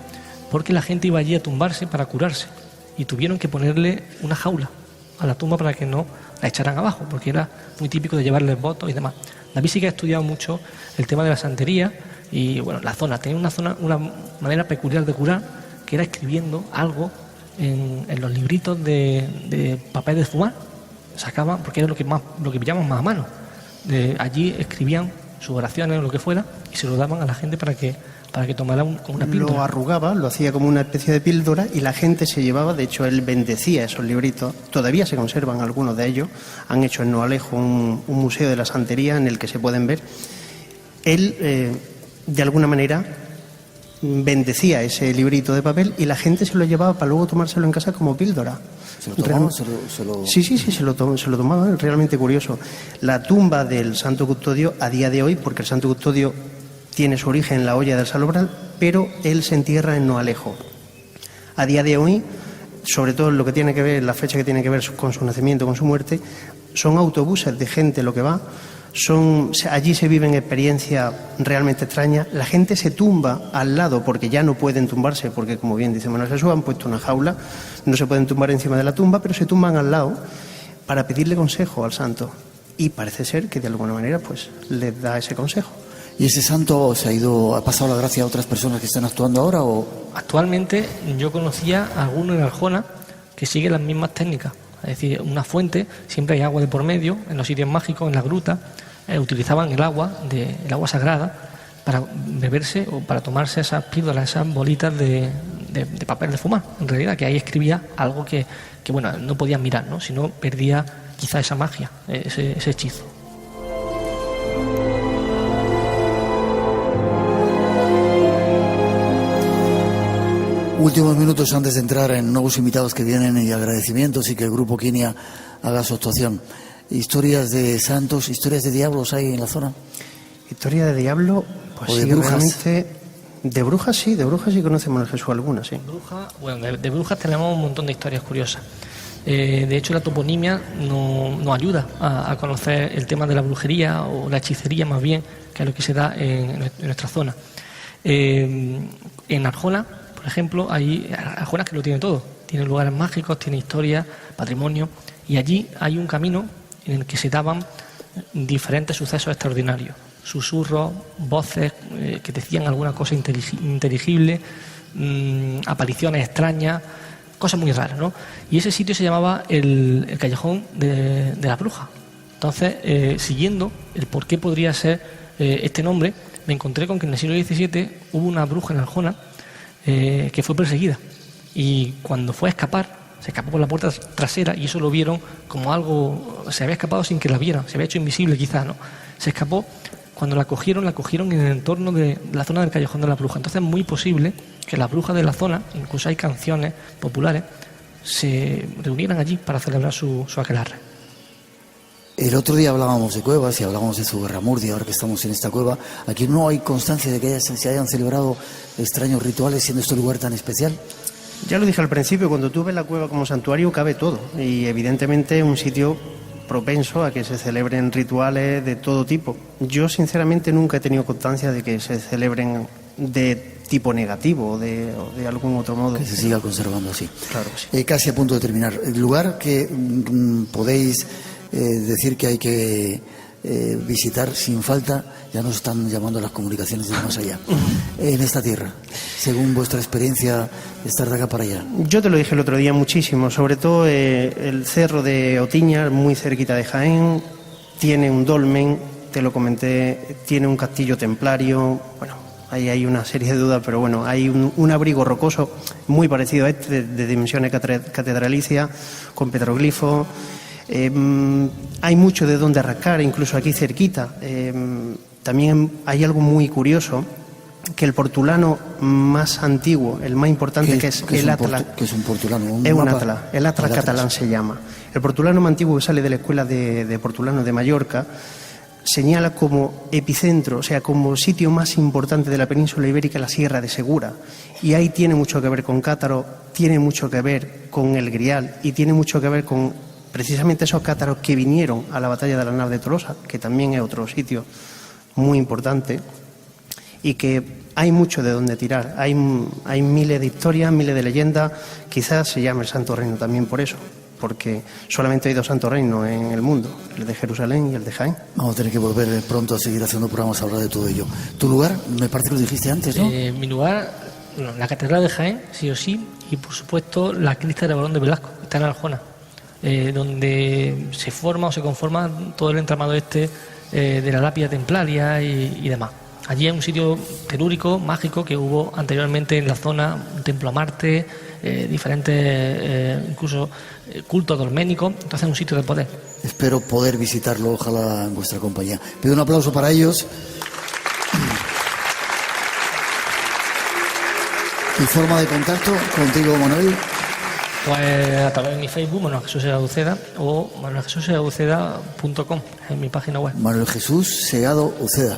porque la gente iba allí a tumbarse para curarse y tuvieron que ponerle una jaula a la tumba para que no la echaran abajo, porque era muy típico de llevarles votos y demás. David sí que ha estudiado mucho el tema de la santería y, bueno, la zona tenía una manera peculiar de curar, que era escribiendo algo en los libritos de papel de fumar. Sacaban, porque era lo que pillaban más a mano. Allí escribían sus oraciones o lo que fuera y se lo daban a la gente para que tomara como una píldora.
Lo arrugaba, lo hacía como una especie de píldora y la gente se llevaba. De hecho, él bendecía esos libritos. Todavía se conservan algunos de ellos. Han hecho en Noalejo un museo de la santería en el que se pueden ver. Él, de alguna manera, bendecía ese librito de papel y la gente se lo llevaba para luego tomárselo en casa como píldora.
¿Se lo tomaban?
Sí, se lo tomaban. Realmente curioso. La tumba del Santo Custodio, a día de hoy, porque el Santo Custodio tiene su origen en la Hoya del Salobral, pero él se entierra en Noalejo. A día de hoy, sobre todo lo que tiene que ver, la fecha que tiene que ver con su nacimiento, con su muerte, son autobuses de gente lo que va. Allí se viven experiencias realmente extrañas. La gente se tumba al lado porque ya no pueden tumbarse, porque, como bien dice Manuel Jesús, han puesto una jaula, no se pueden tumbar encima de la tumba, pero se tumban al lado para pedirle consejo al santo. Y parece ser que de alguna manera pues les da ese consejo.
¿Y ese santo ha pasado la gracia a otras personas que están actuando ahora? O
Actualmente yo conocía a alguno en Arjona que sigue las mismas técnicas. Es decir, una fuente, siempre hay agua de por medio, en los sitios mágicos, en las grutas, utilizaban el agua sagrada para beberse o para tomarse esas píldoras, esas bolitas de papel de fumar. En realidad, que ahí escribía algo que bueno, no podían mirar, ¿no? Si no, perdía quizá esa magia, ese hechizo.
últimos minutos antes de entrar en nuevos invitados que vienen y agradecimientos y que el Grupo Quinia haga su actuación. ¿Historias de santos, historias de diablos hay en la zona?
Historia de diablo, pues
¿O de
sí,
brujas?
realmente. De brujas sí conocemos en Jesús algunas, sí.
De brujas tenemos un montón de historias curiosas. De hecho, la toponimia nos ayuda a conocer el tema de la brujería o la hechicería, más bien, que es lo que se da en nuestra zona. En Arjona, por ejemplo, hay Arjona que lo tiene todo. Tiene lugares mágicos, tiene historia, patrimonio, y allí hay un camino en el que se daban diferentes sucesos extraordinarios. Susurros, voces que decían alguna cosa inteligible, apariciones extrañas, cosas muy raras, ¿no? Y ese sitio se llamaba el Callejón de la Bruja. Entonces, siguiendo el por qué podría ser este nombre, me encontré con que en el siglo XVII hubo una bruja en Arjona que fue perseguida. Y cuando fue a escapar, se escapó por la puerta trasera y eso lo vieron como algo... Se había escapado sin que la vieran, se había hecho invisible quizás, ¿no? Se escapó. Cuando la cogieron en el entorno de la zona del Callejón de la Bruja. Entonces es muy posible que las brujas de la zona, incluso hay canciones populares, se reunieran allí para celebrar su aquelarre.
El otro día hablábamos de cuevas y hablábamos de Zugarramurdi, ahora que estamos en esta cueva. Aquí no hay constancia de que se hayan celebrado extraños rituales siendo este lugar tan especial.
Ya lo dije al principio, cuando tú ves la cueva como santuario cabe todo y evidentemente un sitio propenso a que se celebren rituales de todo tipo. Yo sinceramente nunca he tenido constancia de que se celebren de tipo negativo o de algún otro modo.
Que se siga conservando así.
Claro que sí.
Casi a punto de terminar. El lugar que podéis decir que hay que visitar sin falta, ya nos están llamando las comunicaciones de más allá, en esta tierra, según vuestra experiencia de estar de acá para allá.
Yo te lo dije el otro día muchísimo, sobre todo el cerro de Otiña, muy cerquita de Jaén, tiene un dolmen, te lo comenté, tiene un castillo templario, bueno, ahí hay una serie de dudas, pero bueno, hay un abrigo rocoso muy parecido a este, de dimensiones catedralicias, con petroglifos. Hay mucho de donde rascar, incluso aquí cerquita. También hay algo muy curioso, que el portulano más antiguo, el más importante, que es el Atlas.
¿Qué es un portulano?
Es un Atlas, el Atlas catalán se llama. El portulano más antiguo que sale de la escuela de portulanos de Mallorca señala como epicentro, o sea, como sitio más importante de la península ibérica, la Sierra de Segura. Y ahí tiene mucho que ver con Cátaro, tiene mucho que ver con el Grial y tiene mucho que ver con precisamente esos cátaros que vinieron a la batalla de la Nave de Tolosa, que también es otro sitio muy importante y que hay mucho de donde tirar. Hay miles de historias, miles de leyendas. Quizás se llame el Santo Reino también por eso, porque solamente hay 2 santos reinos en el mundo, el de Jerusalén y el de Jaén.
Vamos a tener que volver pronto a seguir haciendo programas a hablar de todo ello. ¿Tu lugar? Me parece que lo dijiste antes, ¿no?
Mi lugar, la Catedral de Jaén, sí o sí, y por supuesto la cripta de Barón de Velasco, que está en Aljona, donde se forma o se conforma todo el entramado de la lápida templaria y demás. Allí hay un sitio telúrico, mágico, que hubo anteriormente en la zona, un templo a Marte, diferentes incluso cultos dolménicos, entonces es un sitio de poder.
Espero poder visitarlo, ojalá en vuestra compañía. Pido un aplauso para ellos. ¿Y forma de contacto contigo, Manuel?
Pues a través de mi Facebook, Manuel Jesús Segado Uceda, o manueljesussegadouceda.com, en mi página web.
Manuel Jesús Segado Uceda.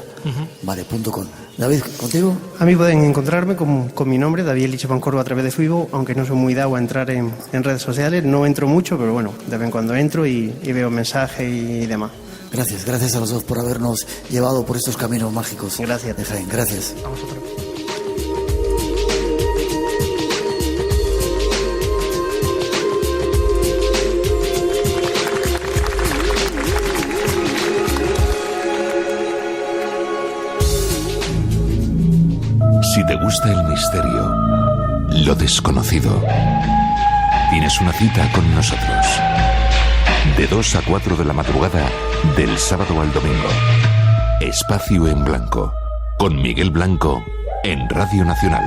Vale, .com. David, ¿contigo?
A mí pueden encontrarme con mi nombre, David Liche Pancorbo, a través de Facebook, aunque no soy muy dado a entrar en redes sociales. No entro mucho, pero bueno, de vez en cuando entro y veo mensajes y demás.
Gracias a los dos por habernos llevado por estos caminos mágicos.
Gracias.
De Jaén. Gracias.
A vosotros.
Si te gusta el misterio, lo desconocido, tienes una cita con nosotros. De 2 a 4 de la madrugada, del sábado al domingo. Espacio en Blanco, con Miguel Blanco, en Radio Nacional.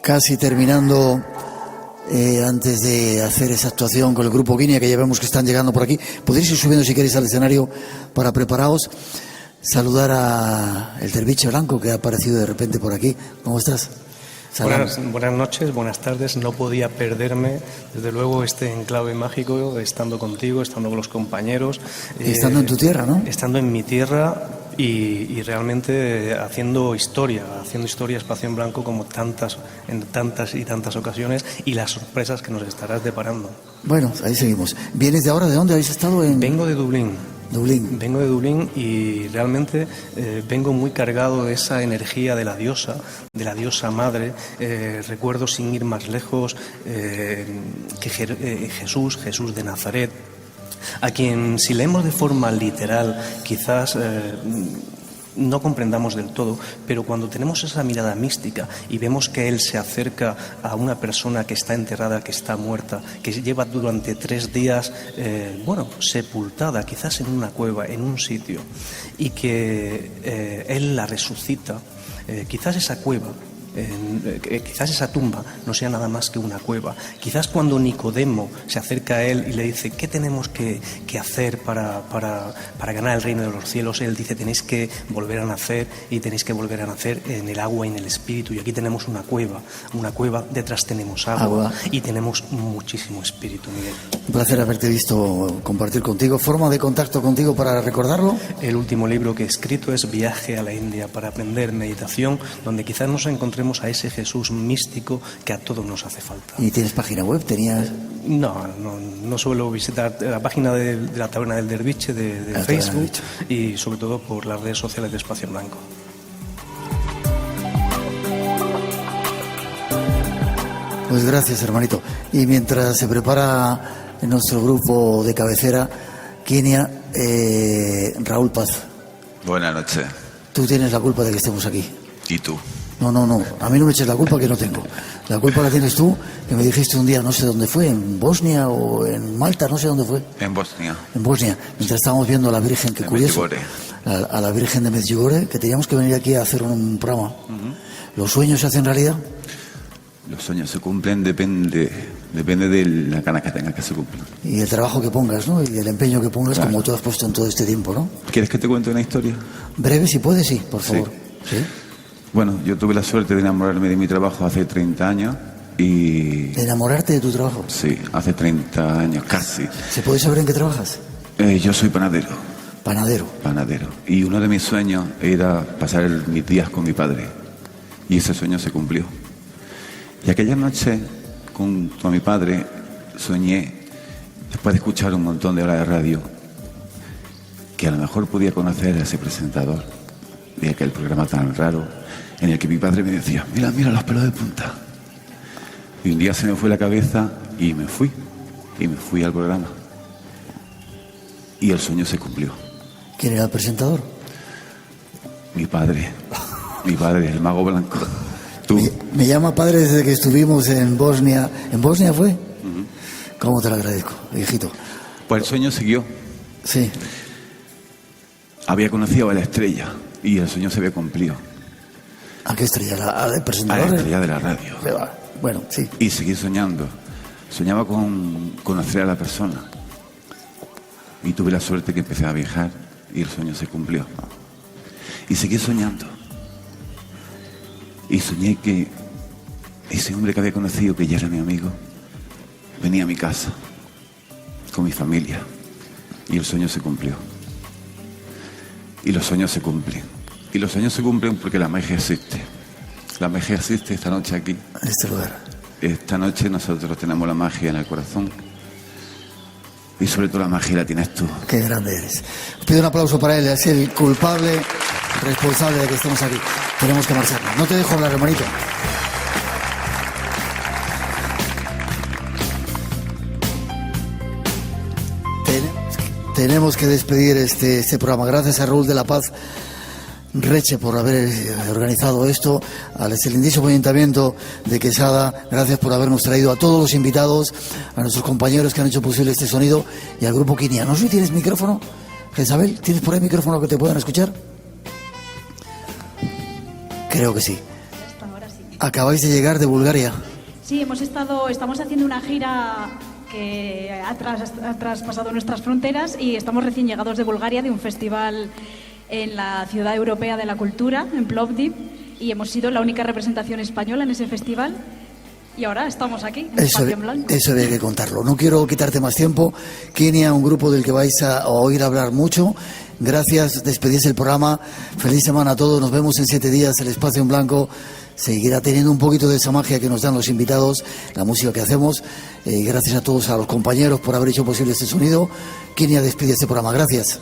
Casi terminando, antes de hacer esa actuación con el grupo Guinea, que ya vemos que están llegando por aquí, podéis ir subiendo si queréis al escenario para prepararos. Saludar a el Derviche Blanco, que ha aparecido de repente por aquí. ¿Cómo estás?
Buenas noches, buenas tardes. No podía perderme, desde luego, este enclave mágico, estando contigo, estando con los compañeros.
Estando en tu tierra, ¿no?
Estando en mi tierra y realmente haciendo historia Espacio en Blanco, como en tantas y tantas ocasiones, y las sorpresas que nos estarás deparando.
Bueno, ahí seguimos. ¿Vienes de ahora? ¿De dónde habéis estado?
Vengo de Dublín. Vengo de Dublín y realmente vengo muy cargado de esa energía de la diosa madre. Recuerdo, sin ir más lejos, que Jesús de Nazaret, a quien, si leemos de forma literal, quizás no comprendamos del todo, pero cuando tenemos esa mirada mística y vemos que él se acerca a una persona que está enterrada, que está muerta, que lleva durante 3 días sepultada, quizás en una cueva, en un sitio, y que él la resucita, quizás esa cueva, quizás esa tumba no sea nada más que una cueva. Quizás cuando Nicodemo se acerca a él y le dice ¿qué tenemos que hacer para ganar el reino de los cielos? Él dice: tenéis que volver a nacer, y tenéis que volver a nacer en el agua y en el espíritu. Y aquí tenemos una cueva, detrás tenemos agua. Y tenemos muchísimo espíritu, Miguel.
Un placer haberte visto, compartir contigo. ¿Forma de contacto contigo para recordarlo?
El último libro que he escrito es Viaje a la India para aprender meditación, donde quizás nos encontremos a ese Jesús místico que a todos nos hace falta.
¿Y tienes página web? ¿Tenías?
No suelo visitar la página de la Taberna del Derviche de Facebook, y sobre todo por las redes sociales de Espacio en Blanco.
Pues gracias, hermanito. Y mientras se prepara nuestro grupo de cabecera, Kenia, Raúl Paz.
Buenas noches.
Tú tienes la culpa de que estemos aquí.
¿Y tú?
No. A mí no me eches la culpa, que no tengo. La culpa la tienes tú, que me dijiste un día, no sé dónde fue, en Bosnia o en Malta, no sé dónde fue.
En Bosnia.
En Bosnia. Mientras estábamos viendo a la Virgen, que curioso. A la Virgen de Medjugorje, que teníamos que venir aquí a hacer un programa. ¿Los sueños se hacen realidad?
Los sueños se cumplen, depende de la ganas que tengas que se cumplan.
Y el trabajo que pongas, ¿no? Y el empeño que pongas, claro, como tú has puesto en todo este tiempo, ¿no?
¿Quieres que te cuente una historia?
Breve, si puedes, sí, por favor. ¿Sí?
Bueno, yo tuve la suerte de enamorarme de mi trabajo hace 30 años y...
¿De enamorarte de tu trabajo?
Sí, hace 30 años, casi.
¿Se puede saber en qué trabajas?
Yo soy panadero.
¿Panadero?
Panadero. Y uno de mis sueños era pasar mis días con mi padre. Y ese sueño se cumplió. Y aquella noche, junto a mi padre, soñé, después de escuchar un montón de horas de radio, que a lo mejor podía conocer a ese presentador de aquel programa tan raro, en el que mi padre me decía, mira, mira los pelos de punta. Y un día se me fue la cabeza y me fui al programa. Y el sueño se cumplió.
¿Quién era el presentador?
Mi padre, el mago blanco. Tú.
Me llama padre desde que estuvimos en Bosnia. ¿En Bosnia fue? ¿Cómo te lo agradezco, viejito?
Pues el sueño siguió.
Sí.
Había conocido a la estrella y el sueño se había cumplido.
¿A qué estrella? ¿A la presentadora?
A la estrella de la radio.
Bueno, sí.
Y seguí soñando. Soñaba con conocer a la persona. Y tuve la suerte que empecé a viajar y el sueño se cumplió. Y seguí soñando. Y soñé que ese hombre que había conocido, que ya era mi amigo, venía a mi casa con mi familia. Y el sueño se cumplió. Y los sueños se cumplen. Y los sueños se cumplen porque la magia existe. La magia existe esta noche aquí.
En este lugar.
Esta noche nosotros tenemos la magia en el corazón. Y sobre todo la magia la tienes tú.
Qué grande eres. Pido un aplauso para él, es el culpable, responsable de que estemos aquí. Tenemos que marcharnos. No te dejo hablar, hermanito. Tenemos que despedir este programa. Gracias a Raúl de la Paz Reche por haber organizado esto, al excelentísimo Ayuntamiento de Quesada, gracias por habernos traído a todos los invitados, a nuestros compañeros que han hecho posible este sonido y al Grupo Quinia. No sé si tienes micrófono, Jezabel, ¿tienes por ahí micrófono que te puedan escuchar? Creo que sí.
Ahora sí.
Acabáis de llegar de Bulgaria.
Sí, estamos haciendo una gira que ha traspasado nuestras fronteras y estamos recién llegados de Bulgaria, de un festival en la Ciudad Europea de la Cultura, en Plovdiv, y hemos sido la única representación española en ese festival. Y ahora estamos aquí, en Espacio en Blanco.
Eso había que contarlo. No quiero quitarte más tiempo. Quinia, un grupo del que vais a oír hablar mucho. Gracias, despedís el programa. Feliz semana a todos. Nos vemos en 7 días. El Espacio en Blanco seguirá teniendo un poquito de esa magia que nos dan los invitados, la música que hacemos. Gracias a todos, a los compañeros por haber hecho posible este sonido. Quinia despide este programa. Gracias.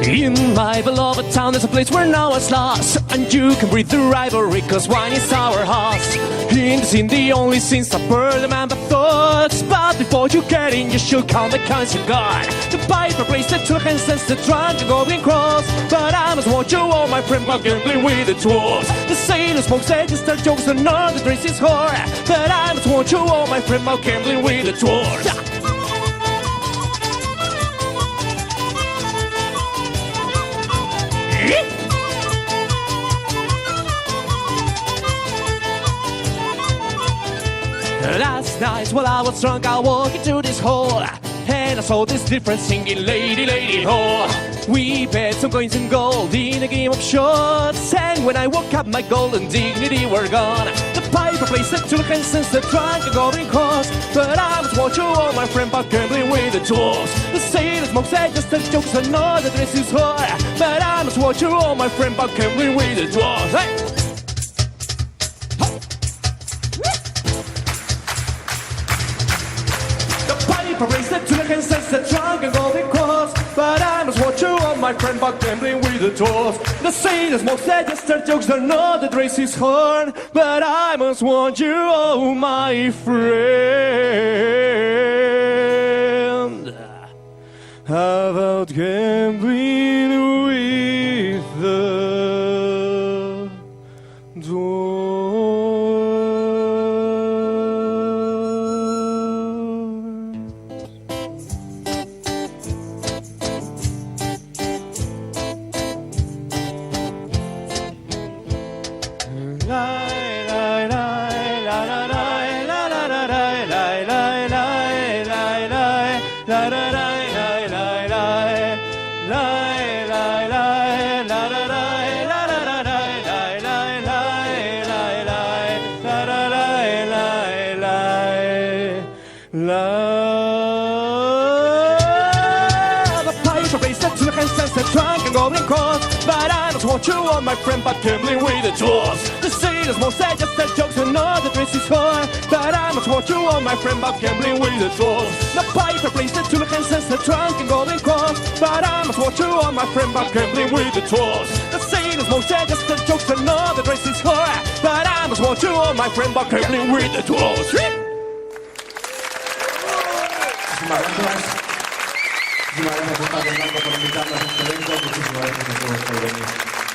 In my beloved town there's a place where no one's lost, and you can breathe the rivalry cause wine is our host. In the scene the only scenes that burn the man but thoughts, but before you get in you should count the coins you got. The piper bracelet, 2 hands, the trunk, the golden cross, but I must watch you all my my friend, but gambling with the dwarves. The sailor smokes edges, tell jokes, and none the drinks his whore. But I must want you all, my friend, but gambling with the dwarves. Last night while I was drunk, I walked into this hall, and I saw this different singing lady, lady, ho. We bet some coins in gold in a game of shots, and when I woke up my golden dignity were gone. The piper plays the two hands since the drunk and golden cross. But I was watching all my friend but gambling with the dwarves. The sailor smokes edges, the jokes, and all the dress is whore. But I was watching all my friend but gambling with the dwarves. Hey! Race to the hands, the trunk and golden cross. But I must watch you on my friend, but gambling with the dwarves. The sailors smoke edges, their jokes, they're not the race is horn. But I must want you, oh my friend. How about gambling with the dwarves? But I don't want you on my friend, but gambling with the dwarves. The sailors won't say just tell jokes and all the dress is whore. But I must want you on my friend, but gambling with the dwarves. The piper plays the two hands and the trunk and golden cross. But I must want you on my friend, but gambling with the dwarves. The sailors won't say just tell jokes and all the dress is whore. But I must want you on my friend, but gambling with the dwarves.
Muchísimas gracias por invitarnos a este evento, muchísimas gracias a todos por venir.